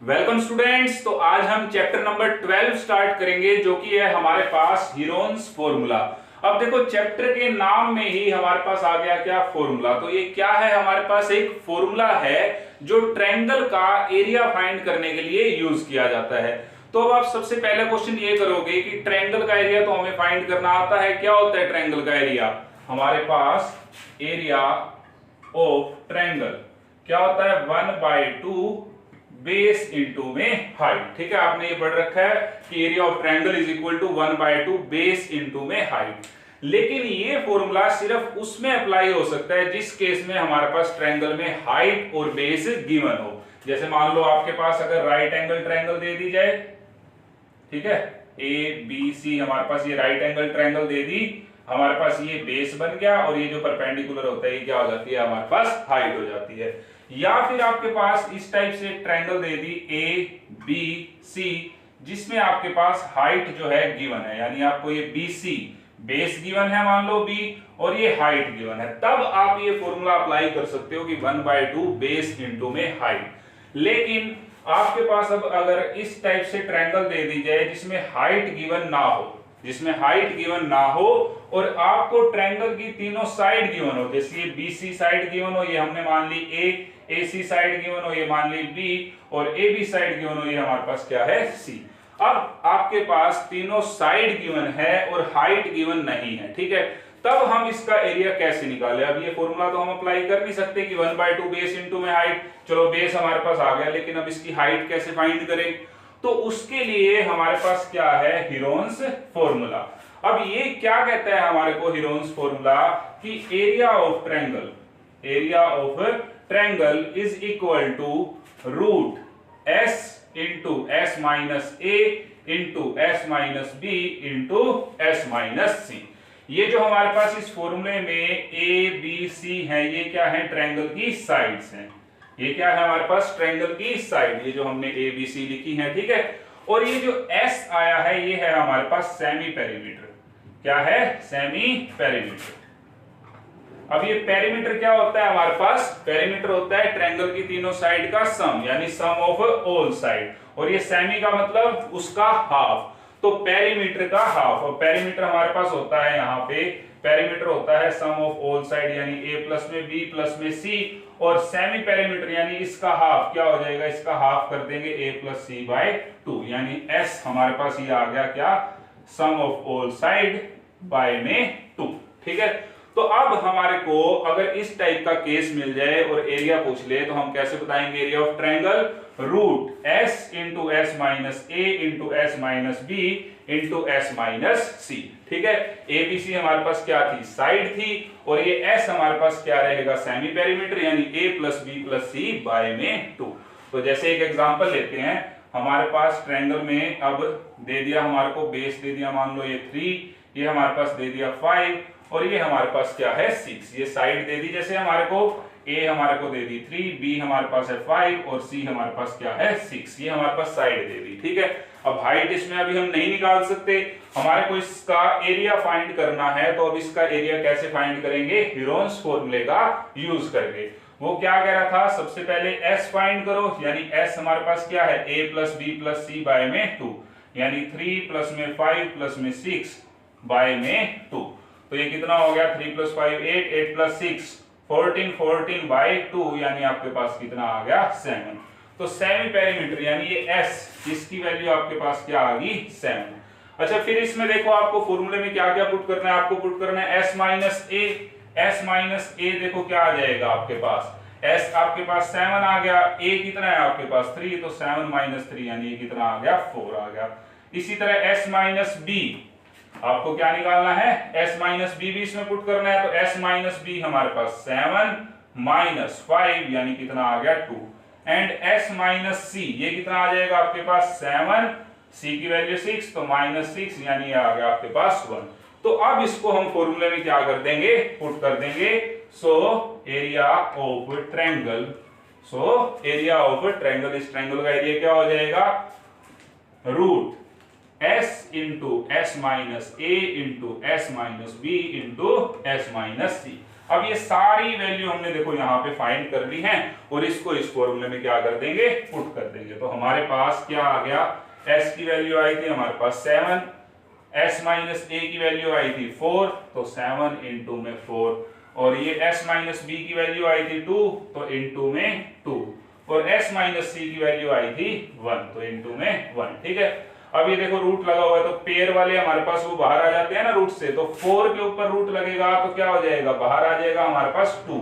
Welcome students. तो आज हम चैप्टर नंबर 12 स्टार्ट करेंगे जो कि है हमारे पास हीरोन्स फॉर्मूला। अब देखो चैप्टर के नाम में ही हमारे पास आ गया क्या, फॉर्मूला। तो ये क्या है, हमारे पास एक फॉर्मूला है जो ट्रायंगल का एरिया फाइंड करने के लिए यूज किया जाता है। तो अब आप सबसे पहले क्वेश्चन ये करोगे कि ट्रायंगल का एरिया तो हमें फाइंड करना आता है। क्या होता है ट्रायंगल का एरिया? हमारे पास एरिया ऑफ ट्रायंगल क्या होता है, 1/2 बेस इंटू में हाइट। ठीक है, आपने ये पढ़ रखा है कि area of triangle is equal to 1/2 base into में हाइट। लेकिन ये फॉर्मूला सिर्फ उसमें अप्लाई हो सकता है जिस केस में हमारे पास ट्रायंगल में हाइट और बेस गिवन हो। जैसे मान लो आपके पास अगर राइट एंगल ट्रायंगल दे दी जाए, ठीक है, ए बी सी, हमारे पास ये राइट एंगल ट्रायंगल दे दी, हमारे पास ये बेस बन गया और ये जो परपेंडिकुलर होता है ये क्या हो जाती है, हमारे पास हाइट हो जाती है। या फिर आपके पास इस टाइप से triangle they the A B C, जिसमें आपके पास हाइट जो है गिवन है, यानी आपको ये बी सी बेस गिवन है मान लो बी, और ये हाइट गिवन है, तब आप ये फॉर्मूला अप्लाई कर सकते हो कि 1/2 बेस इंटू में हाइट। लेकिन आपके पास अब अगर इस टाइप से ट्रायंगल दे दी जाए जिसमें हाइट गिवन ना हो, जिसमें हाइट गिवन ना हो और आपको ट्रायंगल की तीनों साइड गिवन हो, जैसे ये बीसी साइड गिवन हो, ये हमने मान ली ए, एसी साइड गिवन हो, ये मान ली बी, और एबी साइड गिवन हो, ये हमारे पास क्या है, सी। अब आपके पास तीनों साइड गिवन है और हाइट गिवन नहीं है, ठीक है, तब हम इसका एरिया कैसे निकालें? अब ये फॉर्मूला तो हम अप्लाई कर नहीं सकते कि 1/2 बेस इंटू में हाइट। चलो बेस हमारे पास आ गया, लेकिन अब इसकी हाइट कैसे फाइंड करें? तो उसके लिए हमारे पास क्या है, हीरोन्स फॉर्मूला। अब ये क्या कहता है हमारे को हीरोन्स फॉर्मूला कि area of triangle, area of triangle is equal to root s into s minus a into s minus b into s minus c. ये जो हमारे पास इस फॉर्मूले में ए बी सी है, ये क्या है, ट्रायंगल की साइड्स हैं। ये क्या है हमारे पास, ट्रायंगल की साइड, ये जो हमने ए बी सी लिखी है, ठीक है। और ये जो एस आया है ये है हमारे पास सेमी पेरीमीटर। क्या है, सेमी पेरीमीटर। अब ये पेरीमीटर क्या होता है हमारे पास, पेरीमीटर होता है ट्रायंगल की तीनों साइड का सम, यानी सम ऑफ ऑल साइड, और ये सेमी का मतलब उसका हाफ, तो पेरीमीटर का हाफ। और पेरीमीटर हमारे पास होता है यहाँ पे, पेरीमीटर होता है सम ऑफ ऑल साइड, यानी ए प्लस में बी प्लस में सी, और सेमी पेरीमीटर यानी इसका हाफ क्या हो जाएगा, इसका हाफ कर देंगे ए प्लस सी बाय 2, यानी एस हमारे पास ये आ गया क्या, सम ऑफ ऑल साइड बाय में 2, ठीक है। तो अब हमारे को अगर इस टाइप का केस मिल जाए और एरिया पूछ ले तो हम कैसे बताएंगे area of triangle, root s into s minus a into s minus b into s minus c, ठीक है। ए बी सी हमारे पास क्या थी, साइड थी, और ये एस हमारे पास क्या रहेगा, सेमी पेरीमीटर, यानी ए plus B plus C by में 2। तो जैसे एक एग्जांपल लेते हैं, हमारे पास ट्रायंगल में अब दे दिया हमारे को, बेस दे दिया मान लो ये 3, ये हमारे पास दे दिया 5, और ये हमारे पास क्या है 6। ये साइड दे दी, जैसे हमारे को ए हमारे को दे दी 3, बी हमारे पास है 5 और सी हमारे पास क्या है 6, ये हमारे पास साइड दे दी, ठीक है। अब हाइट इसमें अभी हम नहीं निकाल सकते, हमारे को इसका एरिया फाइंड करना है, तो अब इसका एरिया कैसे फाइंड करेंगे, हीरोन्स फॉर्मूले का यूज करके। वो क्या कह रहा था, सबसे पहले एस फाइंड करो, यानी एस हमारे पास क्या है, ए plus B plus C by में 2, यानी 3 प्लस में 5 प्लस में 6 बाय में 2। तो ये कितना हो गया, 3 प्लस 5 8, 8 प्लस 6 14, 14 बाय 2, यानी आपके पास कितना आ गया 7। तो सेमी पेरीमीटर यानी ये एस, इसकी वैल्यू आपके पास क्या आ गई 7। अच्छा, फिर इसमें देखो आपको फॉर्मूले में क्या क्या पुट करना है, आपको पुट करना है एस माइनस ए, एस माइनस ए देखो क्या आ जाएगा आपके पास, एस आपके पास 7 आ गया, ए कितना है आपके पास 3, तो 7 माइनस 3 यानी ये कितना आ गया 4 आ गया। इसी तरह एस माइनस बी आपको क्या निकालना है, एस माइनस बी भी इसमें पुट करना है, तो एस माइनस बी हमारे पास 7 माइनस 5 यानी कितना आ गया 2, एंड एस माइनस सी ये कितना आ जाएगा आपके पास 7, सी की वैल्यू 6, तो माइनस 6 यानी ये आ गया आपके पास 1। तो अब इसको हम फॉर्मूले में क्या कर देंगे, पुट कर देंगे। So area of triangle, so area of triangle, इस ट्रायंगल का एरिया क्या हो जाएगा, root s into s minus a into s minus b into s minus c. अब ये सारी वैल्यू हमने देखो यहाँ पे फाइंड कर ली है और इसको इस फॉर्मूले में क्या कर देंगे, पुट कर देंगे। तो हमारे पास क्या आ गया, s की वैल्यू आई थी हमारे पास 7, s माइनस a की वैल्यू आई थी 4, तो 7 इंटू में 4, और ये s माइनस b की वैल्यू आई थी 2, तो इंटू में 2, और s माइनस c की वैल्यू आई थी 1, तो इंटू में 1। ठीक है, अब ये देखो रूट लगा हुआ है, तो पेयर वाले हमारे पास वो बाहर आ जाते हैं ना रूट से, तो 4 के ऊपर रूट लगेगा तो क्या हो जाएगा, बाहर आ जाएगा हमारे पास 2।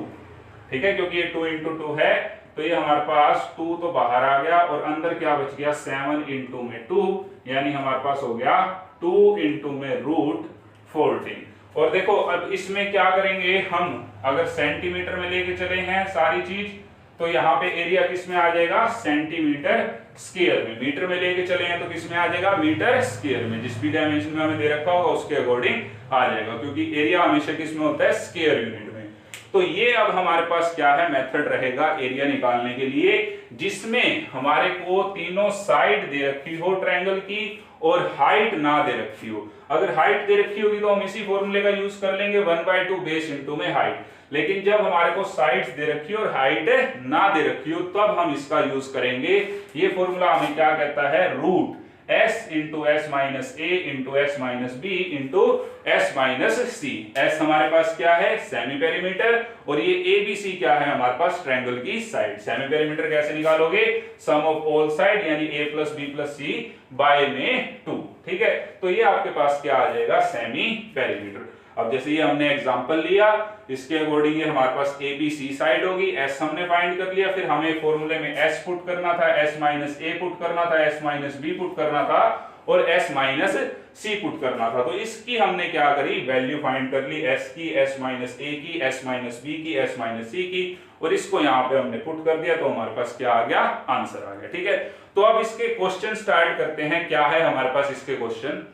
ठीक है, क्योंकि ये 2 इंटू 2 है, तो ये हमारे पास 2 तो बाहर आ गया और अंदर क्या बच गया, 7 इंटू में 2, यानी हमारे पास हो गया 2 इंटू में रूट 14। और देखो अब इसमें क्या करेंगे हम, अगर सेंटीमीटर में लेके चले हैं सारी चीज, तो यहाँ पे एरिया किस में आ जाएगा, सेंटीमीटर स्क्वायर में। मीटर में लेके चले हैं तो किस में आ जाएगा, मीटर स्क्वायर में। जिस भी डायमेंशन में हमें दे रखा होगा उसके अकॉर्डिंग आ जाएगा, क्योंकि एरिया हमेशा किस में होता है, स्क्वायर यूनिट में। तो ये अब हमारे पास क्या है, मेथड रहेगा एरिया निकालने के लिए, जिसमें हमारे को तीनों साइड दे रखी हो ट्रायंगल की और हाइट ना दे रखी हो। अगर हाइट दे रखी होगी तो हम इसी फॉर्मूले का यूज कर लेंगे 1/2 बेस इंटू में हाइट। लेकिन जब हमारे को साइड्स दे रखी हो और हाइट ना दे रखी हो तब हम इसका यूज करेंगे। ये फॉर्मूला हमें क्या कहता है, root s into s minus a into s minus b into s minus c. S हमारे पास क्या है, सेमी पेरीमीटर, और ये ए बी सी क्या है हमारे पास, ट्रायंगल की साइड। सेमी पेरीमीटर कैसे निकालोगे, सम ऑफ ऑल साइड यानी a plus B plus C by में 2। ठीक है, तो ये आपके पास क्या आ जाएगा, सेमी पेरीमीटर। अब जैसे ये हमने एग्जांपल लिया, इसके अकॉर्डिंग ये हमारे पास ए बी सी साइड होगी। s हमने फाइंड कर लिया, फिर हमें फॉर्मूले में s पुट करना था, s माइनस a पुट करना था, s माइनस b पुट करना था और s माइनस c पुट करना था। तो इसकी हमने क्या करी, वैल्यू फाइंड कर ली, s की, s माइनस a की, s माइनस b की, s माइनस c की, और इसको यहाँ पे हमने पुट कर दिया, तो हमारे पास क्या आ गया, आंसर आ गया। ठीक है, तो अब इसके क्वेश्चन स्टार्ट करते हैं। क्या है हमारे पास इसके क्वेश्चन।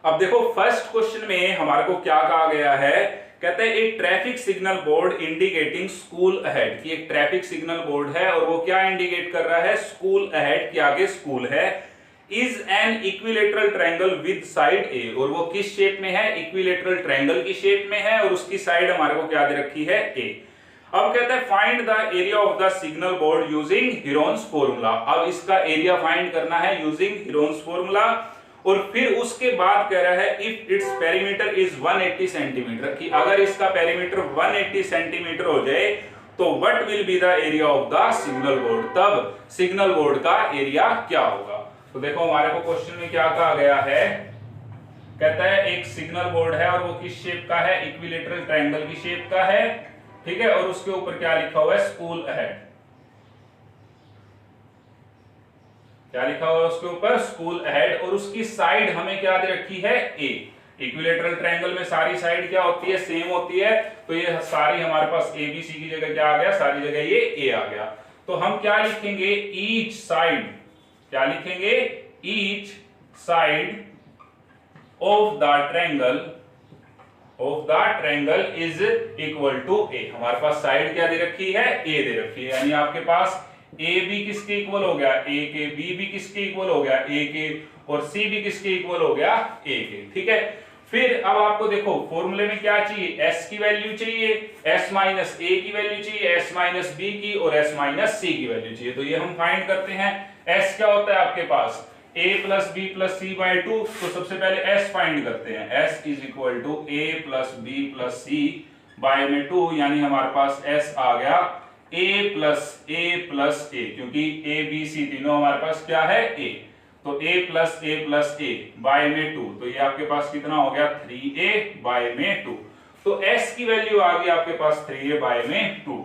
अब देखो फर्स्ट क्वेश्चन में हमारे को क्या कहा गया है, कहते हैं एक traffic signal board indicating school ahead, कि एक ट्रैफिक सिग्नल बोर्ड है और वो क्या इंडिकेट कर रहा है, स्कूल अहेड, के आगे स्कूल है। Is an equilateral triangle with side a, और वो किस शेप में है, इक्विलेटरल ट्रायंगल की शेप में है और उसकी साइड हमारे को क्या दे रखी है, ए। अब कहता है find the area of the signal board using Heron's formula. अब इसका एरिया फाइंड करना है यूजिंग हीरोन्स फॉर्मूला, और फिर उसके बाद कह रहा है if its perimeter is 180 centimetre, कि अगर इसका पेरीमीटर 180 सेंटीमीटर हो जाए तो what will be the area of the signal board, तब सिग्नल बोर्ड का एरिया क्या होगा। तो देखो हमारे को क्वेश्चन में क्या कहा गया है, कहता है एक सिग्नल बोर्ड है और वो किस शेप का है, इक्विलेटरल ट्रायंगल की शेप का है। ठीक है, और उसके ऊपर क्या लिखा हुआ है, स्कूल अहेड। क्या लिखा हुआ है उसके ऊपर, स्कूल अहेड, और उसकी साइड हमें क्या दे रखी है, ए। इक्विलेटरल ट्रायंगल में सारी साइड क्या होती है, सेम होती है, तो ये सारी हमारे पास ए बी सी की जगह क्या आ गया, सारी जगह ये ए आ गया। तो हम क्या लिखेंगे, ईच साइड, क्या लिखेंगे, each side of the triangle is equal to a. हमारे पास साइड क्या दे रखी है, ए दे रखी है, यानी आपके पास ए बी किसके इक्वल हो गया, ए के, बी भी किसके इक्वल हो गया, ए के, और सी भी किसके इक्वल हो गया, ए के। ठीक है, फिर अब आपको देखो फॉर्मूले में क्या चाहिए, s की वैल्यू चाहिए, s माइनस a की वैल्यू चाहिए, s माइनस b की और s माइनस c की वैल्यू चाहिए। तो ये हम फाइंड करते हैं। s क्या होता है आपके पास, a plus B plus C by 2, तो सबसे पहले s फाइंड करते हैं। s is equal to a plus B plus C by में 2, यानी हमारे पास s आ गया a प्लस a, क्योंकि a b c तीनों हमारे पास क्या है, a, तो a प्लस a बाय में 2, तो ये आपके पास कितना हो गया, 3a बाय में 2। तो s की वैल्यू आ गई आपके पास 3a बाय में 2।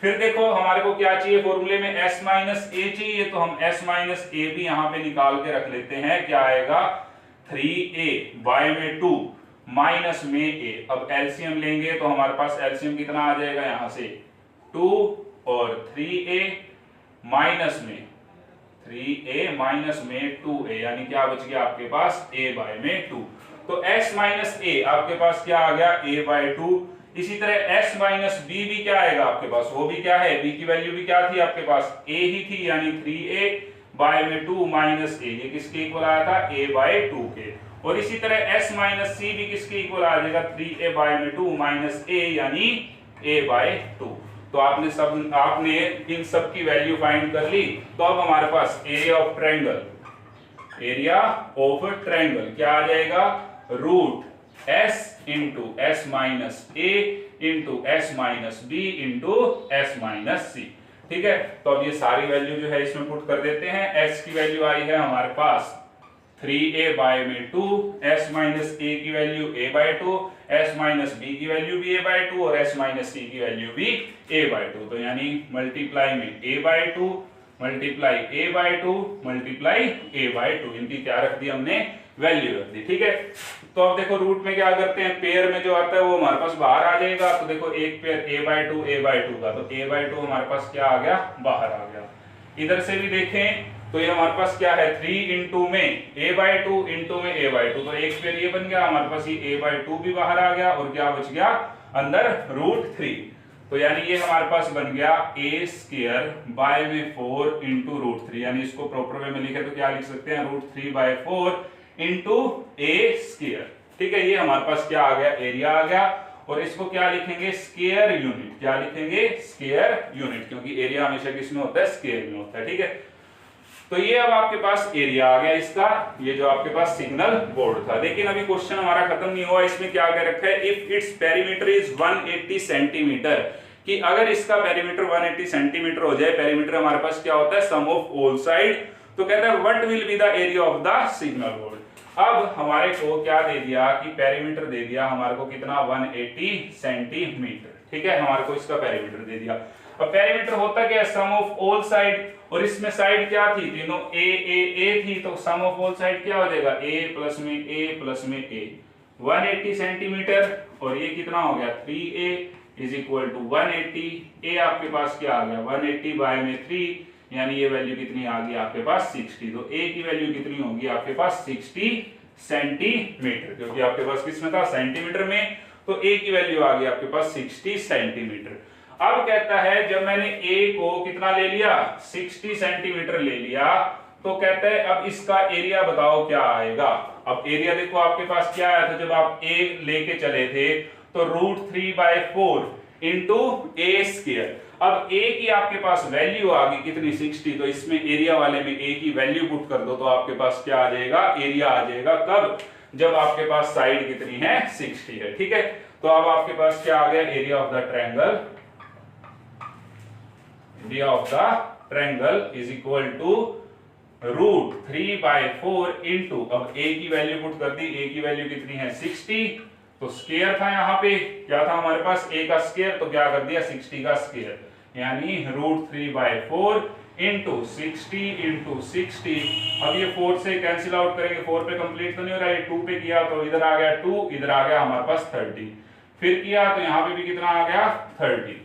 फिर देखो हमारे को क्या चाहिए, फॉर्मूले में s माइनस a चाहिए, तो हम s माइनस a भी यहाँ पे निकाल के रख लेते हैं। क्या आएगा, 3a बाय में 2 माइनस में a। अब एलसीएम लेंगे तो हमारे पास एलसीएम कितना आ जाएगा, यहाँ से 2 और 3a माइनस में 2a, यानी क्या बच गया आपके पास, a बाय में 2। तो s माइनस a आपके पास क्या आ गया, a बाय 2। इसी तरह s माइनस b भी क्या आएगा आपके पास, वो भी क्या है, b की वैल्यू भी क्या थी आपके पास, a ही थी, यानी 3a बाय में 2 माइनस a, ये किसके इक्वल आया था, a बाय 2 के। और इसी तरह s माइनस सी भी किसके इक्वल आ जाएगा 3a बाय में 2 माइनस a यानी a बाय 2। तो आपने इन सब की वैल्यू फाइंड कर ली। तो अब हमारे पास एरिया ऑफ ट्रायंगल क्या आ जाएगा, root s into s minus a into s minus b into s minus c. ठीक है, तो अब ये सारी वैल्यू जो है इसमें पुट कर देते हैं। s की वैल्यू आई है हमारे पास 3a बाय में 2, s माइनस a की value a by 2, s minus b की वैल्यू भी a बाय 2 और s माइनस c की वैल्यू भी a बाय 2। तो यानी मल्टीप्लाई में a by 2 multiply a by 2 multiply a by 2, इनकी क्या रख दी हमने, वैल्यू रख दी। ठीक है, तो अब देखो रूट में क्या करते हैं, पेयर में जो आता है वो हमारे पास बाहर आ जाएगा। तो देखो एक पेयर a बाय 2 का, तो a बाय 2 हमारे पास क्या आ गया, बाहर आ गया। इधर से भी देखें तो ये हमारे पास क्या है, 3 इंटू में a बाय 2 इंटू में a बाय 2, तो एक पेयर ये बन गया हमारे पास, ये a बाय 2 भी बाहर आ गया और क्या बच गया अंदर, रूट 3। तो यानी ये हमारे पास बन गया a स्क्वायर बाय में 4 इंटू रूट 3, यानी इसको प्रॉपर वे में लिखे तो क्या लिख सकते हैं, root 3 by 4 into a square. ठीक है, ये हमारे पास क्या आ गया, एरिया आ गया। और इसको क्या लिखेंगे, स्क्वायर यूनिट। क्या लिखेंगे, स्क्वायर यूनिट, क्योंकि एरिया हमेशा किसमें होता है, स्क्वायर में होता है। ठीक है, तो ये अब आपके पास एरिया आ गया इसका, ये जो आपके पास सिग्नल बोर्ड था। लेकिन अभी क्वेश्चन हमारा खत्म नहीं हुआ, इसमें क्या कह रखा है, if its perimeter is 180 centimetre, कि अगर इसका पेरीमीटर 180 सेंटीमीटर हो जाए, पेरीमीटर हमारे पास क्या होता है, सम ऑफ ऑल साइड, तो कहता है what will be the area of the signal board. अब हमारे को क्या दे दिया कि पेरीमीटर दे दिया हमारे को कितना, 180 सेंटीमीटर। ठीक है, हमारे को इसका पेरीमीटर दे दिया। अब पेरीमीटर होता क्या है, सम ऑफ ऑल साइड, और इसमें साइड क्या थी, तीनों a थी, तो सम ऑफ ऑल साइड क्या हो जाएगा, a प्लस में a 180 सेंटीमीटर, और ये कितना हो गया 3a is equal to 180। a आपके पास क्या आ गया, 180 बाय में 3, यानी ये वैल्यू कितनी आ गई आपके पास 60। तो a की वैल्यू कितनी होगी आपके पास 60 सेंटीमीटर, क्योंकि आपके पास किसमें था, सेंटीमीटर में, तो a की वैल्यू आ गई आपके पास 60 सेंटीमीटर। अब कहता है जब मैंने a को कितना ले लिया, 60 सेंटीमीटर ले लिया, तो कहता है अब इसका एरिया बताओ क्या आएगा। अब एरिया देखो आपके पास क्या आया था, जब आप a लेके चले थे तो root 3 by 4 into a square. अब a की आपके पास वैल्यू आ गई कितनी, 60, तो इसमें एरिया वाले में a की वैल्यू पुट कर दो, तो आपके पास क्या आ जाएगा, एरिया आ जाएगा। कब, जब आपके पास साइड कितनी है, 60 है। ठीक है, तो अब आपके पास क्या आ गया, area of the triangle, area of the triangle is equal to root 3 by 4 into, अब a की वैल्यू पुट कर दी, a की वैल्यू कितनी है 60, तो स्क्वायर था यहाँ पे, क्या था हमारे पास a का स्क्वायर, तो क्या कर दिया 60 का स्क्वायर, यानी रूट 3 बाय 4 इंटू 60 इंटू 60। अब ये 4 से कैंसिल आउट करेंगे, 4 पे कंप्लीट तो नहीं हो रहा है, 2 पे किया तो इधर आ गया 2, इधर आ गया हमारे पास 30, फिर किया तो यहाँ पे भी कितना आ गया 30।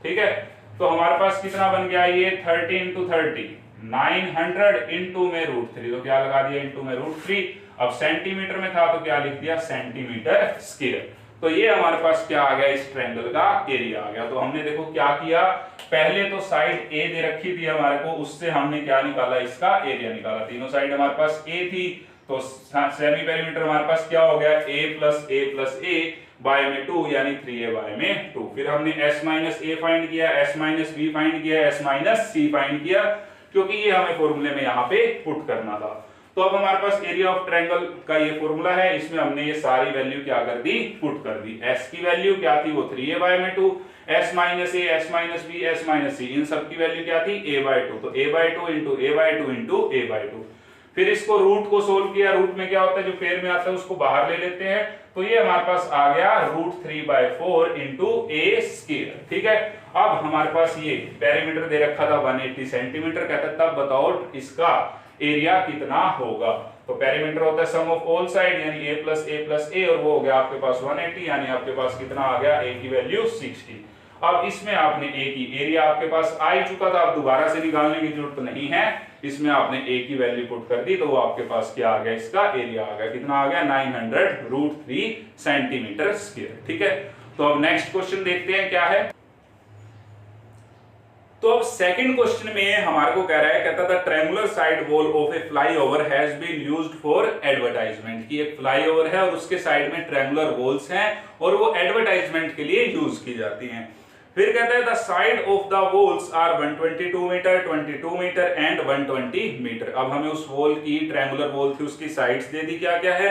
ठीक है, तो हमारे पास कितना बन गया ये 30 इंटू 30, 900 इंटू में रूट 3, तो क्या लगा दिया इंटू में रूट 3। अब सेंटीमीटर में था तो क्या लिख दिया, सेंटीमीटर स्क्वायर। तो ये हमारे पास क्या आ गया, इस ट्रायंगल का एरिया आ गया। तो हमने देखो क्या किया, पहले तो साइड a दे रखी थी हमारे को, उससे हमने क्या निकाला, इसका एरिया निकाला। तीनों साइड हमारे पास a थी, तो सेमी पेरीमीटर हमारे पास क्या हो गया, a a बाय में 2, यानी 3a बाय में 2। फिर हमने s माइनस a फाइंड किया, s माइनस b फाइंड किया, s माइनस c फाइंड किया, क्योंकि ये हमें फॉर्मूले में यहाँ पे पुट करना था। तो अब हमारे पास एरिया ऑफ ट्रायंगल का ये फॉर्मूला है, इसमें हमने ये सारी वैल्यू क्या कर दी, पुट कर दी। s की वैल्यू क्या थी, वो 3a बाय में 2, s minus a, s minus b, s minus c, इन सब की वैल्यू क्या थी, a बाय 2, तो a by 2 into a by 2 into a by 2। फिर इसको रूट को सोल्व किया, रूट में क्या होता है, जो पेयर में आता है उसको बाहर ले लेते हैं, तो ये हमारे पास आ गया root 3 by 4 into a square. ठीक है, अब हमारे पास ये पेरीमीटर दे रखा था 180 सेंटीमीटर, कहता है तब बताओ इसका एरिया कितना होगा। तो पेरीमीटर होता है सम ऑफ ऑल साइड, यानी a प्लस a, और वो हो गया आपके पास 180, यानी आपके पास कितना आ गया, a की वैल्यू 60। अब इसमें आपने a की एरिया आपके पास आ ही चुका था, अब दोबारा से निकालने की जरूरत नहीं है, इसमें आपने a की वैल्यू पुट कर दी, तो वो आपके पास क्या आ गया, इसका एरिया आ गया, कितना आ गया 900 रूट 3 सेंटीमीटर स्क्वायर। ठीक है, तो अब नेक्स्ट क्वेश्चन देखते हैं क्या है। तो अब सेकंड क्वेश्चन में हमारे को कह रहा है, कहता था triangular side wall of a flyover has been used for advertisement, कि एक फ्लाईओवर है और उसके साइड में ट्रायंगुलर वॉल्स हैं और वो एडवर्टाइजमेंट के लिए यूज की जाती हैं। फिर कहता है the side of the walls are 122 meter, 22 meter and 120 meter. अब हमें उस वॉल की, ट्रायंगुलर वॉल थी, उसकी साइड्स दे दी क्या क्या है।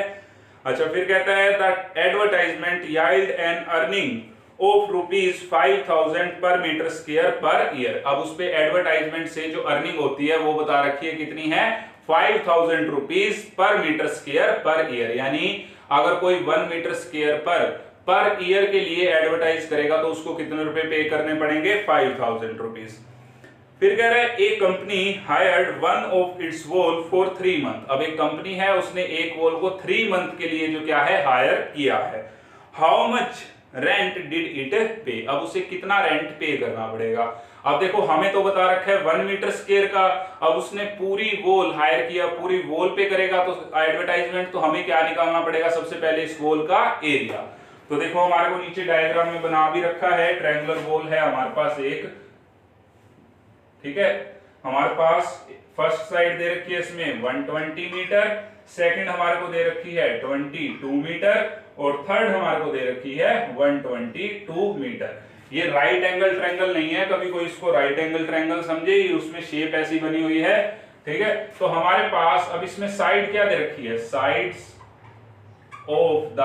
अच्छा, फिर कहता है the advertisement yield an earning of ₹5000 per metre square per year. अब उस पे एडवर्टाइजमेंट से जो अर्निंग होती है वो बता रखी है, कितनी है, ₹5000 per metre square per year. यानी अगर कोई 1 मीटर स्क्वायर पर ईयर के लिए एडवर्टाइज करेगा तो उसको कितने रुपए पे करने पड़ेंगे, ₹5000। फिर कह रहा है a company hired one of its wall for 3 month. अब एक कंपनी है, उसने एक वॉल को 3 मंथ के लिए जो क्या है, हायर किया है। How much rent did it पे। अब उसे कितना रेंट पे करना पड़ेगा। अब देखो हमें तो बता रखा है 1 मीटर स्क्वायर का, अब उसने पूरी वॉल हायर किया, पूरी वॉल पे करेगा तो एडवर्टाइजमेंट, तो हमें क्या निकालना पड़ेगा, सबसे पहले इस वॉल का एरिया। तो देखो हमारे को नीचे डायग्राम में बना भी रखा है, ट्रायंगुलर वॉल है हमारे पास एक, ठीक है। हमारे पास फर्स्ट साइड दे रखी है इसमें 120 मीटर, सेकंड हमारे को दे रखी है 22 मीटर और थर्ड हमारे को दे रखी है 122 मीटर। ये राइट एंगल ट्रायंगल नहीं है, कभी कोई इसको राइट एंगल ट्रायंगल समझे, उसमें शेप ऐसी बनी हुई है, ठीक है। तो हमारे पास अब इसमें साइड क्या दे रखी है, साइड्स ऑफ द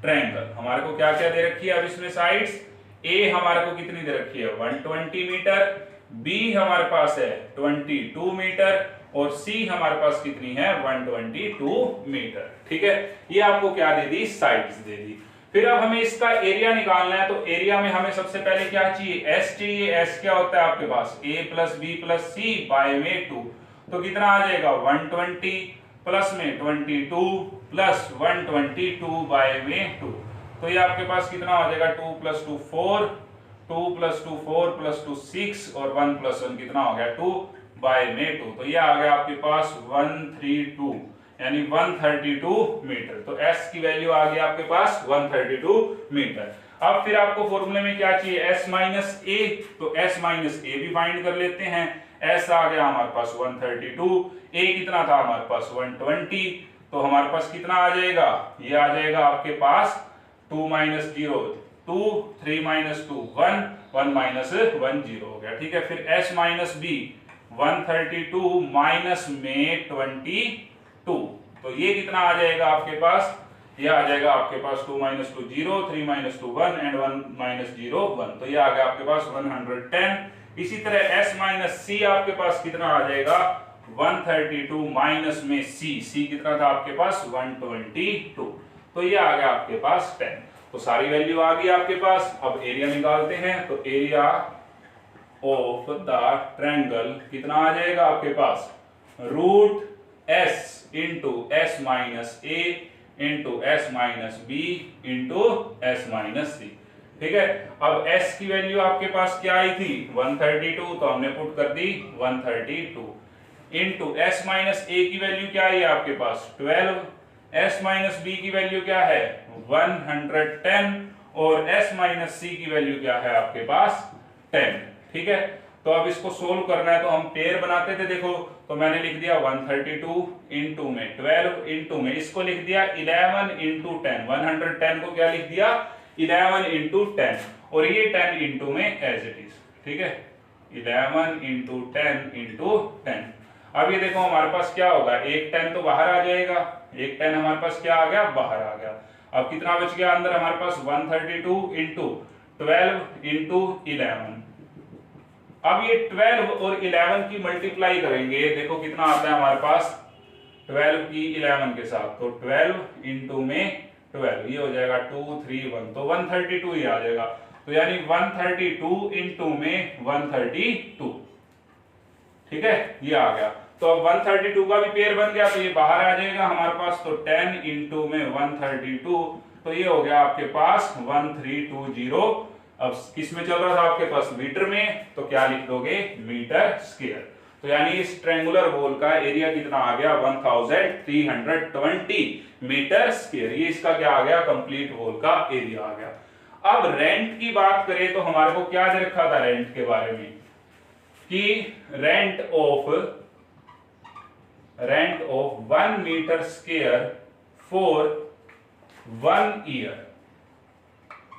ट्रायंगल। हमारे को क्या क्या दे रखी है अब इसमें साइड्स। ए हमारे को कितनी दे रखी है, 120 मीटर, बी हमारे पास है 22 मीटर और सी हमारे पास कितनी है, 122 मीटर, ठीक है। ये आपको क्या दे दी, साइड्स दे दी। फिर अब हमें इसका एरिया निकालना है, तो एरिया में हमें सबसे पहले क्या चाहिए, एस चाहिए। एस क्या होता है आपके पास, a plus B plus C by में 2, तो कितना आ जाएगा 120 प्लस में 22 प्लस 122 बाय में 2, तो ये आपके पास कितना हो जाएगा, 2 प्लस 2 4, 2 प्लस 2 4 प्लस 2 6 और 1 प्लस 1 कितना हो गया 2 बाय में 2, तो ये आ गया आपके पास 132 यानी 132 मीटर। तो S की वैल्यू आ गई आपके पास 132 मीटर। अब फिर आपको फॉर्मूले में क्या चाहिए, S माइनस ए, तो S माइनस ए भी फाइंड कर लेते हैं। S आ गया हमारे पास 132, A कितना था हमारे पास 120, तो हमारे पास कितना आ जाएगा, ये आ जाएगा आपके पास 2 माइनस 0 2, 3 माइनस 2 1, 1 माइनस 1 0 हो गया, ठीक है। फिर S माइनस बी 132 माइनस में 22, तो ये कितना आ जाएगा आपके पास, ये आ जाएगा आपके पास 2 माइनस 2 0, 3 माइनस 2 1 एंड 1 माइनस 0 1, तो ये आ गया आपके पास 110। इसी तरह S माइनस सी आपके पास कितना आ जाएगा 132 माइनस में सी कितना था आपके पास 122, तो ये आ गया आपके पास 10। तो सारी वैल्यू आ गई आपके पास। अब एरिया निकालते हैं, तो एरिया ऑफ द ट्रायंगल कितना आ जाएगा आपके पास, root S into S minus a into S minus b into S minus c, ठीक है। अब S की वैल्यू आपके पास क्या आई थी 132, तो हमने पुट कर दी 132 इंटू S माइनस ए की वैल्यू क्या आई आपके पास 12, S माइनस बी की वैल्यू क्या है 110 और S माइनस सी की वैल्यू क्या है आपके पास 10, ठीक है। तो अब इसको सोल्व करना है, तो हम पेयर बनाते थे, देखो तो मैंने लिख दिया 132 इंटू में 12 इंटू में इसको लिख दिया 11 इंटू 10, 110 को क्या लिख दिया 11 इंटू 10 और ये 10 इंटू में एज इट इज, ठीक है। 11 इंटू 10 इंटू 10। अब ये देखो हमारे पास क्या होगा, एक 10 तो बाहर आ जाएगा, एक 10 हमारे पास क्या आ गया, बाहर आ गया। अब कितना बच गया अंदर हमारे पास 132 इंटू 12 इंटू 11। अब ये 12 और 11 की मल्टीप्लाई करेंगे, देखो कितना आता है हमारे पास 12 की 11 के साथ, तो 12 इंटू में 12 ये हो जाएगा 2 3 1, तो 132 ही आ जाएगा। तो यानी 132 इंटू में 132, ठीक है, ये आ गया। तो अब 132 का भी पेयर बन गया, तो ये बाहर आ जाएगा हमारे पास, तो 10 इंटू में 132, तो ये हो गया आपके पास 1320। अब किस में चल रहा था आपके पास, मीटर में, तो क्या लिख दोगे मीटर स्क्वायर। तो यानी इस ट्रायंगुलर वॉल का एरिया कितना आ गया 1320 मीटर स्क्वायर। ये इसका क्या आ गया, कंप्लीट वॉल का एरिया आ गया। अब रेंट की बात करें तो हमारे को क्या दे रखा था रेंट के बारे में, कि rent of 1 meter square for 1 year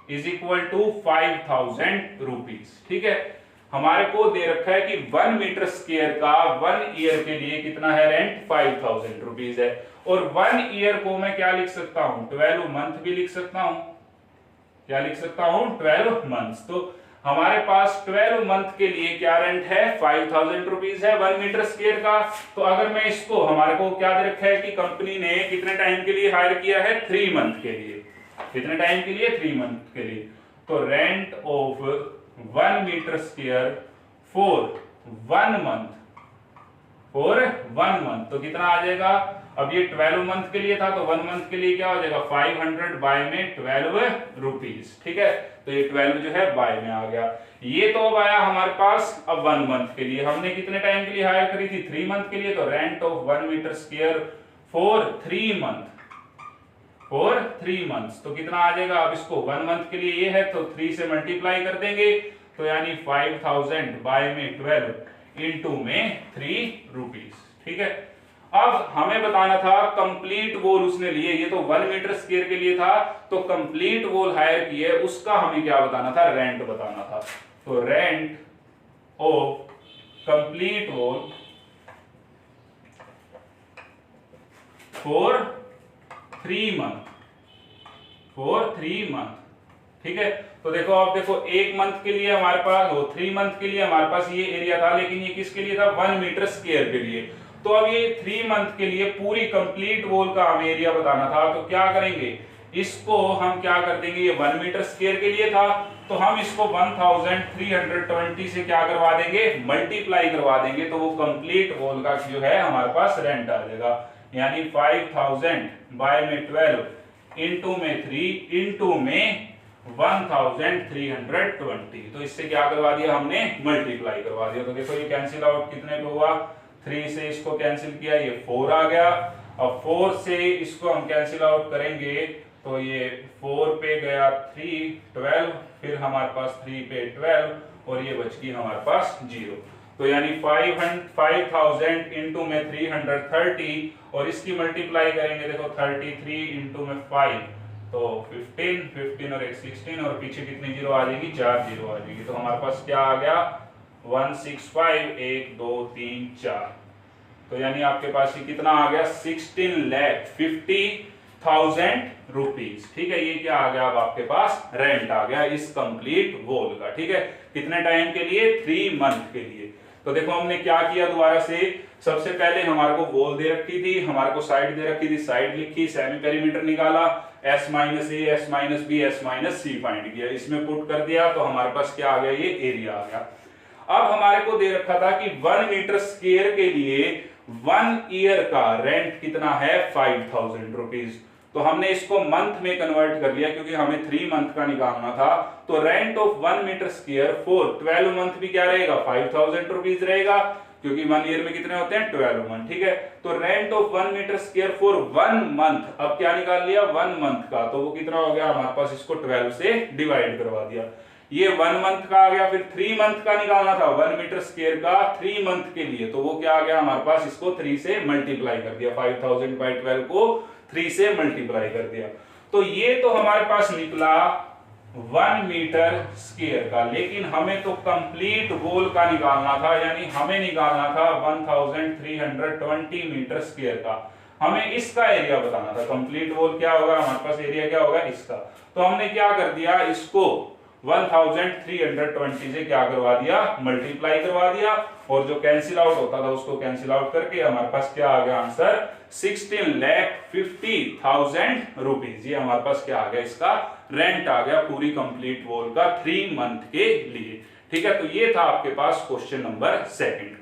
is equal to 5000 rupees. ठीक है, हमारे को दे रखा है कि 1 मीटर स्क्वायर का 1 ईयर के लिए कितना है रेंट, 5000 रुपीज है। और 1 ईयर को मैं क्या लिख सकता हूं, 12 मंथ भी लिख सकता हूं। क्या लिख सकता हूं, 12 मंथ्स। तो हमारे पास 12 मंथ के लिए क्या रेंट है, 5000 रुपीज है 1 मीटर स्क्वायर का। तो अगर मैं इसको, हमारे को क्या दे रखा है कि कंपनी ने कितने टाइम के लिए हायर किया है, 3 मंथ के लिए। कितने टाइम के लिए, 3 मंथ के लिए। तो rent of 1 meter square for 1 month, तो कितना आ जाएगा। अब ये 12 मंथ के लिए था, तो 1 मंथ के लिए क्या हो जाएगा, 500 बाय में 12 रुपीज। ठीक है, तो ये 12 जो है बाय में आ गया। ये तो अब आया हमारे पास अब 1 मंथ के लिए। हमने कितने टाइम के लिए हायर करी थी, 3 मंथ के लिए। तो rent of 1 meter square for 3 months, तो कितना आ जाएगा। अब इसको 1 मंथ के लिए ये है, तो 3 से मल्टीप्लाई कर देंगे, तो यानी 5000 बाय में 12 इंटू में 3 रुपीज। ठीक है, अब हमें बताना था कंप्लीट वॉल उसने लिए, ये तो 1 मीटर स्क्वायर के लिए था, तो कंप्लीट वॉल हायर किए, उसका हमें क्या बताना था, रेंट बताना था। तो rent of complete wall for 3 month. ठीक है, तो देखो, आप देखो 1 मंथ के लिए हमारे पास, 3 मंथ के लिए हमारे पास ये एरिया था, लेकिन ये किसके लिए था, 1 मीटर स्क्वायर के लिए। तो अब ये 3 मंथ के लिए पूरी कंप्लीट वॉल का हमें एरिया बताना था। तो क्या करेंगे, इसको हम क्या कर देंगे, ये 1 मीटर स्क्वायर के लिए था, तो हम इसको 1320 से क्या करवा देंगे, मल्टीप्लाई करवा देंगे, तो वो कंप्लीट वॉल का जो है हमारे पास रेंट आ जाएगा। यानी 5000 बाय में 12 इंटू में 3 इंटू में 1320। तो इससे क्या करवा दिया हमने, मल्टीप्लाई करवा दिया। तो देखो ये कैंसिल आउट कितने पे हुआ, 3 से इसको कैंसिल किया, ये 4 आ गया। अब 4 से इसको हम कैंसिल आउट करेंगे, तो ये 4 पे गया 3, 12, फिर हमारे पास 3 पे 12, और ये बच गई हमारे पास 0। तो यानी 5000 इंटू में 330, और इसकी मल्टीप्लाई करेंगे, देखो 33 इंटू में 5, तो 15 और 16, और पीछे कितनी जीरो आ जाएगी, 4 जीरो आ जाएगी। तो हमारे पास क्या आ गया, 165, 1 2 3 4। तो यानी आपके पास ये कितना आ गया, 16,50,000 रुपीज। ठीक है, ये क्या आ गया, अब आपके पास रेंट आ गया इस कंप्लीट वॉल का। ठीक है, कितने टाइम के लिए, 3 मंथ के लिए। तो देखो हमने क्या किया, दोबारा से सबसे पहले हमारे को वॉल दे रखी थी, हमारे को साइड दे रखी थी, साइड लिखी, सेमी पेरीमीटर निकाला, S minus a, S minus b, S minus c find किया, इसमें पुट कर दिया, तो हमारे पास क्या आ गया, ये एरिया आ गया। अब हमारे को दे रखा था कि 1 मीटर स्क्वायर के लिए 1 ईयर का रेंट कितना है, 5000 रुपीज। तो हमने इसको मंथ में कन्वर्ट कर लिया, क्योंकि हमें 3 मंथ का निकालना था। तो rent of 1 meter square for 12 month भी क्या रहेगा, 5000 रुपीज रहेगा, क्योंकि 1 ईयर में कितने होते हैं, 12 मंथ। ठीक है, तो rent of 1 meter square for 1 month, अब क्या निकाल लिया, 1 मंथ का, तो वो कितना हो गया हमारे पास, इसको 12 से डिवाइड करवा दिया, ये 1 मंथ का आ गया। फिर 3 मंथ का निकालना था, 1 मीटर स्क्वायर का 3 मंथ के लिए, तो वो क्या आ गया हमारे पास, इसको 3 से मल्टीप्लाई कर दिया, 5000 बाय 12 को 3 से मल्टीप्लाई कर दिया। तो ये तो हमारे पास निकला 1 मीटर स्क्वायर का, लेकिन हमें तो कंप्लीट वॉल का निकालना था, यानी हमें निकालना था 1320 मीटर स्क्वायर का। हमें इसका एरिया बताना था, कंप्लीट वॉल क्या होगा हमारे पास, एरिया क्या होगा इसका। तो हमने क्या कर दिया, इसको 1320 से क्या करवा दिया, मल्टीप्लाई करवा दिया, और जो कैंसिल आउट होता था उसको कैंसिल आउट करके हमारे पास क्या आ गया आंसर, 16,50,000 रुपीज। ये हमारे पास क्या आ गया, इसका रेंट आ गया पूरी कंप्लीट वॉल का 3 मंथ के लिए। ठीक है, तो ये था आपके पास क्वेश्चन नंबर 2।